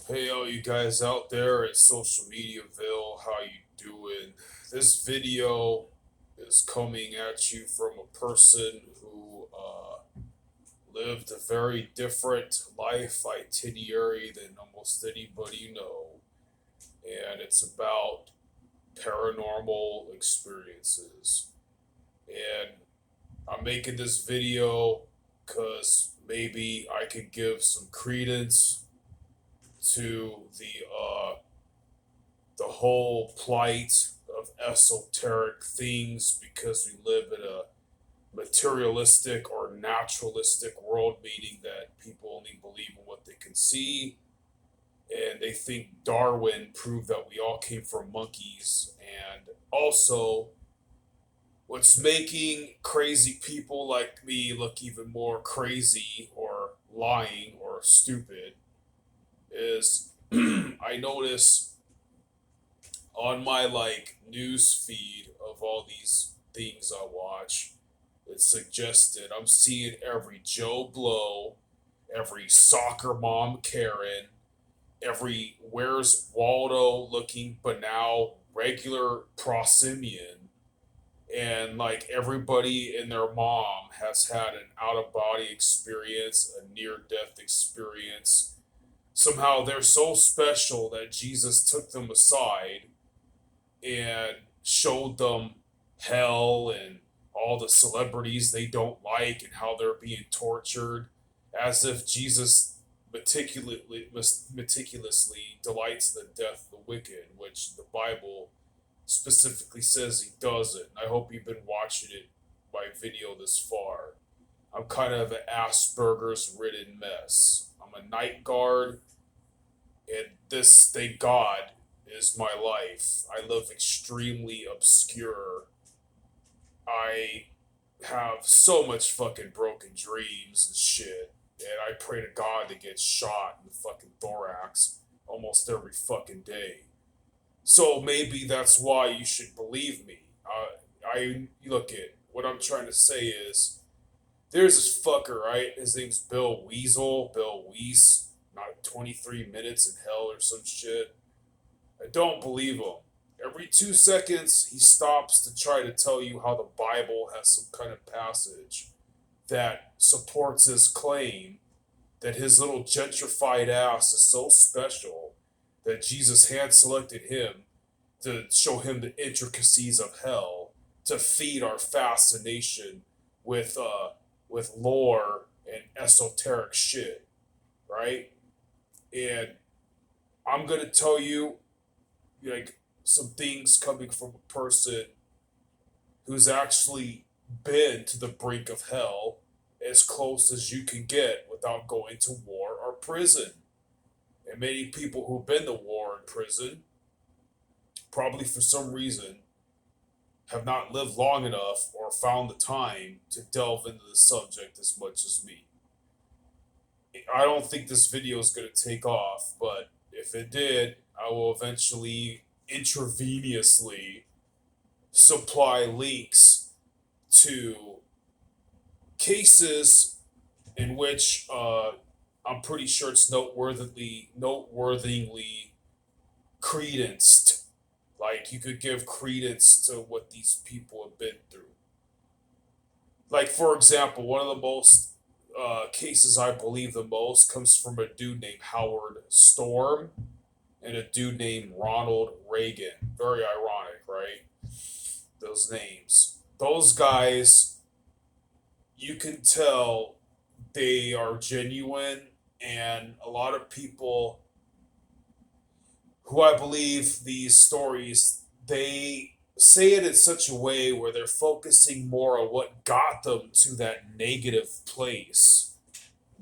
Hey, all you guys out there at Social Mediaville, how you doing? This video is coming at you from a person who lived a very different life itinerary than almost anybody you know, and it's about paranormal experiences. And I'm making this video because maybe I could give some credence to the whole plight of esoteric things because we live in a materialistic or naturalistic world, meaning that people only believe in what they can see. And they think Darwin proved that we all came from monkeys. And also, what's making crazy people like me look even more crazy or lying or stupid is I notice on my news feed of all these things I watch, it's suggested I'm seeing every Joe Blow, every soccer mom Karen, every Where's Waldo looking banal regular prosimian, and like everybody and their mom has had an out of body experience, a near death experience. Somehow they're so special that Jesus took them aside and showed them hell and all the celebrities they don't like and how they're being tortured, as if Jesus meticulously delights in the death of the wicked, which the Bible specifically says he doesn't. I hope you've been watching my video this far. I'm kind of an Asperger's ridden mess. I'm a night guard, and this, thank God, is my life. I live extremely obscure. I have so much fucking broken dreams and shit. And I pray to God to get shot in the fucking thorax almost every fucking day. So maybe that's why you should believe me. I look at what I'm trying to say is there's this fucker, right? His name's Bill Weasel, Bill Weiss, not 23 minutes in hell or some shit. I don't believe him. Every 2 seconds, he stops to try to tell you how the Bible has some kind of passage that supports his claim that his little gentrified ass is so special that Jesus hand selected him to show him the intricacies of hell, to feed our fascination with lore and esoteric shit, right? And I'm gonna tell you like some things coming from a person who's actually been to the brink of hell as close as you can get without going to war or prison. And many people who've been to war and prison, probably for some reason, have not lived long enough or found the time to delve into the subject as much as me. I don't think this video is going to take off, but if it did, I will eventually intravenously supply links to cases in which I'm pretty sure it's noteworthily credenced. Like you could give credence to what these people have been through. Like for example, one of the most cases I believe the most comes from a dude named Howard Storm and a dude named Ronald Reagan. Very ironic, right? Those names. Those guys, you can tell they are genuine, and a lot of people who I believe these stories, they say it in such a way where they're focusing more on what got them to that negative place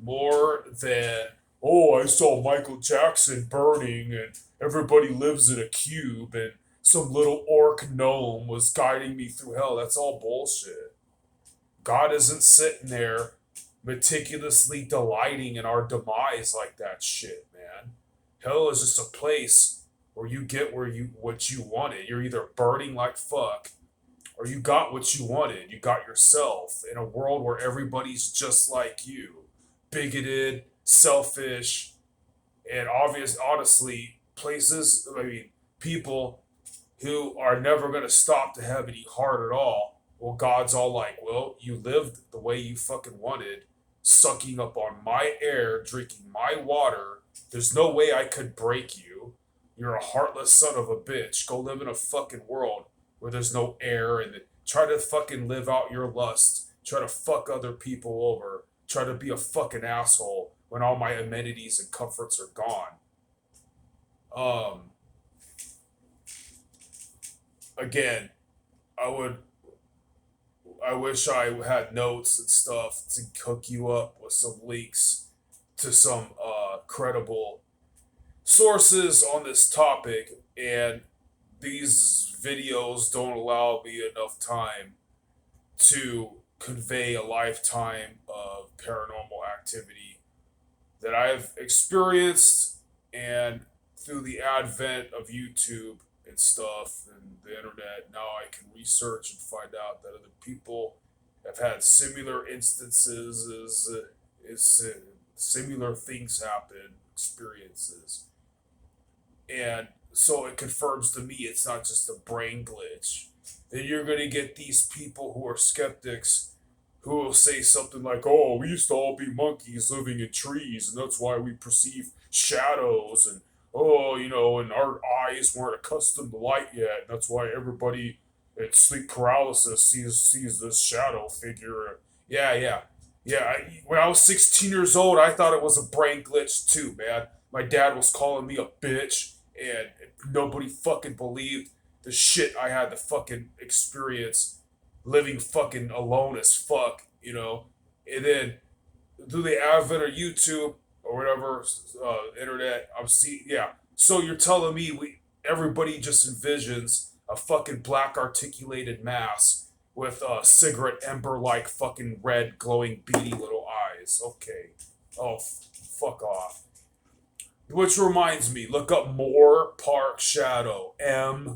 more than, oh, I saw Michael Jackson burning and everybody lives in a cube and some little orc gnome was guiding me through hell. That's all bullshit. God isn't sitting there meticulously delighting in our demise like that shit, man. Hell is just a place where you get what you wanted. You're either burning like fuck or you got what you wanted. You got yourself in a world where everybody's just like you. Bigoted, selfish, And honestly, places, I mean, people who are never going to stop to have any heart at all. Well, God's all like, well, you lived the way you fucking wanted, sucking up on my air, drinking my water. There's no way I could break you. You're a heartless son of a bitch. Go live in a fucking world where there's no air and try to fucking live out your lust. Try to fuck other people over. Try to be a fucking asshole when all my amenities and comforts are gone. Um, Again, I would. I wish I had notes and stuff to hook you up with some links to some credible sources on this topic, and these videos don't allow me enough time to convey a lifetime of paranormal activity that I've experienced, and through the advent of YouTube and stuff and the internet, now I can research and find out that other people have had similar instances, similar things happen, experiences, and so it confirms to me it's not just a brain glitch. Then you're gonna get these people who are skeptics who will say something like, "Oh, we used to all be monkeys living in trees, and that's why we perceive shadows, and oh, and our eyes weren't accustomed to light yet, and that's why everybody at sleep paralysis sees this shadow figure." Yeah, yeah, yeah. When I was 16 years old, I thought it was a brain glitch too, man. My dad was calling me a bitch, and nobody fucking believed the shit I had to fucking experience living fucking alone as fuck, And then through the advent of YouTube or whatever, internet, I'm seeing, yeah. So you're telling me everybody just envisions a fucking black articulated mass with cigarette ember like fucking red glowing beady little eyes. Okay. Oh, fuck off. Which reminds me, look up Moor Park Shadow.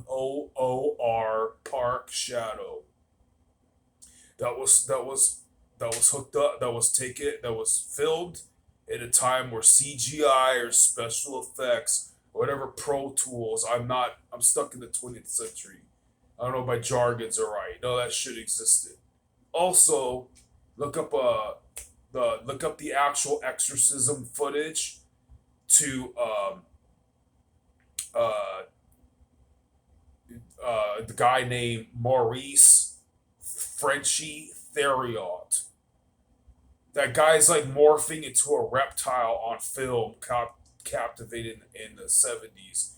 Moor Park Shadow. That was hooked up. That was filmed at a time where CGI or special effects, or whatever Pro Tools. I'm stuck in the 20th century. I don't know if my jargons are right. No, that shit existed. Also, look up the actual exorcism footage to uh, the guy named Maurice Frenchy Theriault. That guy's like morphing into a reptile on film, captivated in the 70s.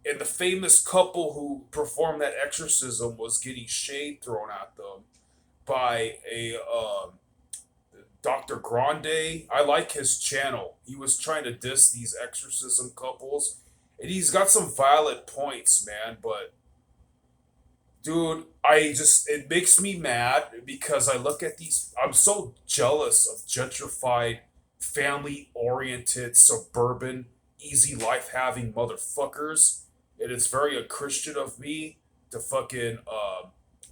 And the famous couple who performed that exorcism was getting shade thrown at them by a Dr. Grande. I like his channel. He was trying to diss these exorcism couples, and he's got some valid points, man. But dude, it makes me mad because I look at these. I'm so jealous of gentrified, family oriented, suburban, easy life having motherfuckers. It is very unchristian of me to fucking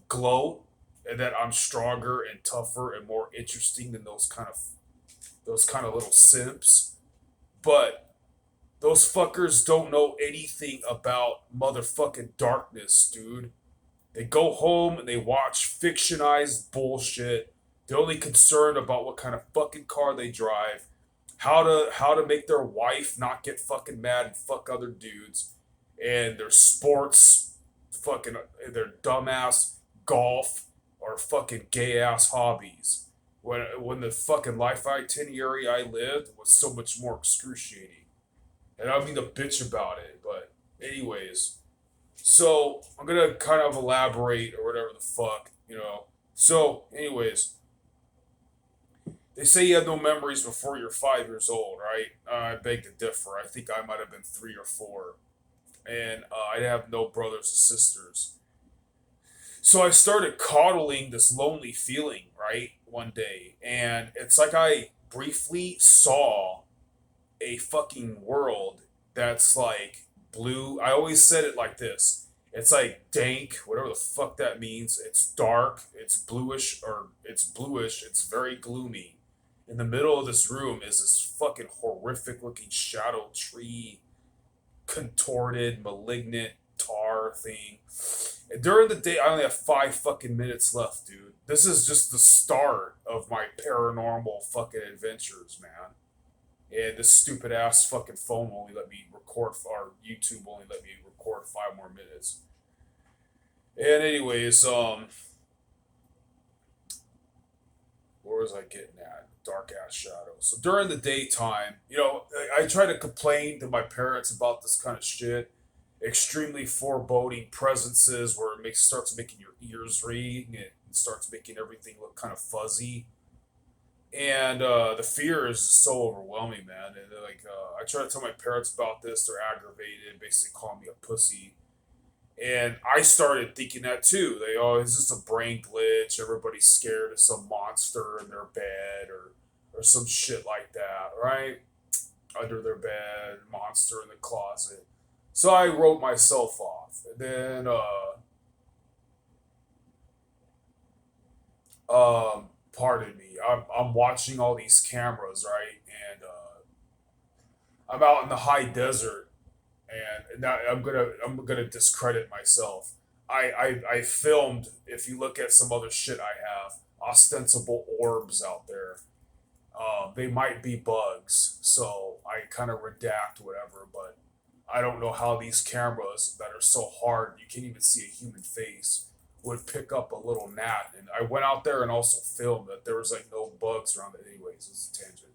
gloat and that I'm stronger and tougher and more interesting than those kind of little simps. But those fuckers don't know anything about motherfucking darkness, dude. They go home and they watch fictionized bullshit. They're only concerned about what kind of fucking car they drive, how to make their wife not get fucking mad and fuck other dudes, and their sports, fucking their dumbass golf or fucking gay ass hobbies. When the fucking life itinerary I lived was so much more excruciating, and I don't mean to bitch about it, but anyways. So I'm gonna kind of elaborate or whatever the fuck. So, anyways, they say you have no memories before you're 5 years old, right? I beg to differ. I think I might have been 3 or 4, and I have no brothers or sisters. So I started coddling this lonely feeling, right, one day, and it's like I briefly saw a fucking world that's like blue. I always said it like this. It's like dank, whatever the fuck that means. It's dark, it's bluish, it's very gloomy. in the middle of this room is this fucking horrific looking shadow tree, contorted, malignant tar thing. And during the day, I only have 5 fucking minutes left, dude. This is just the start of my paranormal fucking adventures, man. And this stupid ass fucking phone only let me record, or YouTube only let me record 5 more minutes. And anyways, where was I getting at? Dark ass shadows. So during the daytime, I try to complain to my parents about this kind of shit. Extremely foreboding presences where it starts making your ears ring and starts making everything look kind of fuzzy. And the fear is so overwhelming, man. And I try to tell my parents about this. They're aggravated, basically calling me a pussy. And I started thinking that too. Is this a brain glitch? Everybody's scared of some monster in their bed or some shit like that, right? Under their bed, monster in the closet. So I wrote myself off. And then, pardon me, I'm watching all these cameras, right? And I'm out in the high desert, and now I'm gonna discredit myself. I filmed. If you look at some other shit I have, ostensible orbs out there. They might be bugs, so I kind of redact whatever. But I don't know how these cameras that are so hard you can't even see a human face would pick up a little gnat. And I went out there and also filmed that there was like no bugs around it. Anyways, it's a tangent.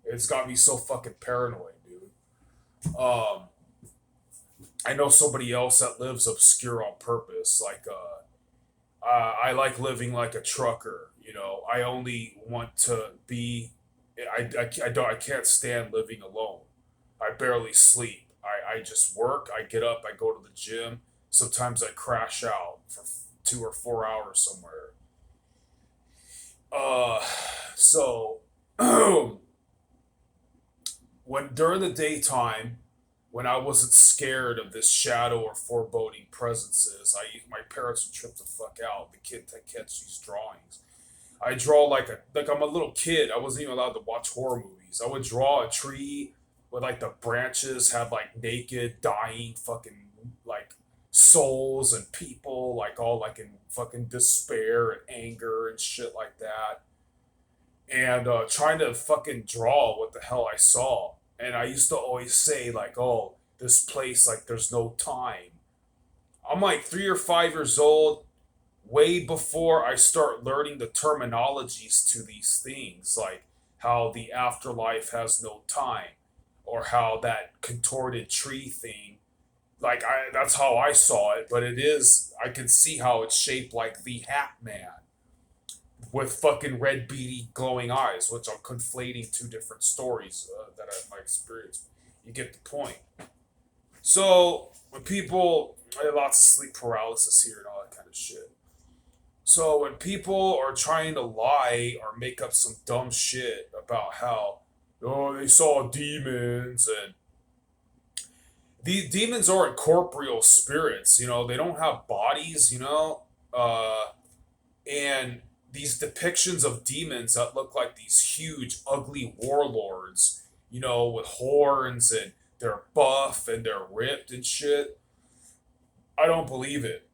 It's got me so fucking paranoid, dude. I know somebody else that lives obscure on purpose. I like living like a trucker. I only want to be. I can't stand living alone. I barely sleep. I just work. I get up. I go to the gym. Sometimes I crash out for 2 or 4 hours somewhere. Uh, so when during the daytime, when I wasn't scared of this shadow or foreboding presences, my parents would trip the fuck out. The kid that catch these drawings. I draw like I'm a little kid. I wasn't even allowed to watch horror movies. I would draw a tree with like the branches have like naked, dying fucking like souls and people like all like in fucking despair and anger and shit like that. And trying to fucking draw what the hell I saw. And I used to always say like, "Oh, this place like there's no time." I'm like 3 or 5 years old, way before I start learning the terminologies to these things, like how the afterlife has no time, or how that contorted tree thing. That's how I saw it, but it is. I can see how it's shaped like the Hat Man with fucking red beady glowing eyes, which I'm conflating two different stories that I my experience. You get the point. So when people, I have lots of sleep paralysis here and all that kind of shit. So when people are trying to lie or make up some dumb shit about how, oh, they saw demons, and these demons aren't corporeal spirits, they don't have bodies, and these depictions of demons that look like these huge, ugly warlords, with horns, and they're buff and they're ripped and shit. I don't believe it.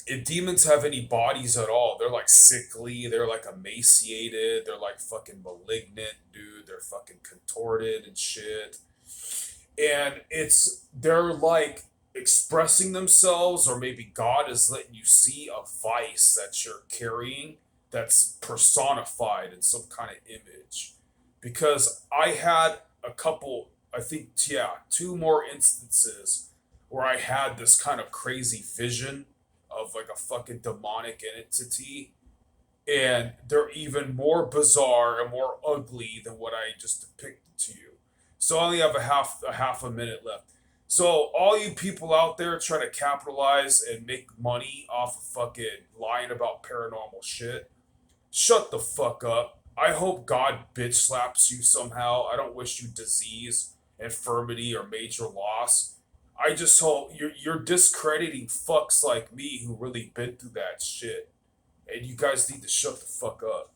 If demons have any bodies at all, they're like sickly, they're like emaciated, they're like fucking malignant, dude. They're fucking contorted and shit. And they're like expressing themselves, or maybe God is letting you see a vice that you're carrying that's personified in some kind of image. Because I had a couple, I think, yeah, 2 more instances where I had this kind of crazy vision of like a fucking demonic entity, and they're even more bizarre and more ugly than what I just depicted to you. So I only have a half a minute left. So all you people out there trying to capitalize and make money off of fucking lying about paranormal shit, shut the fuck up. I hope God bitch slaps you somehow. I don't wish you disease, infirmity, or major loss. I just hope you're discrediting fucks like me who really been through that shit. And you guys need to shut the fuck up.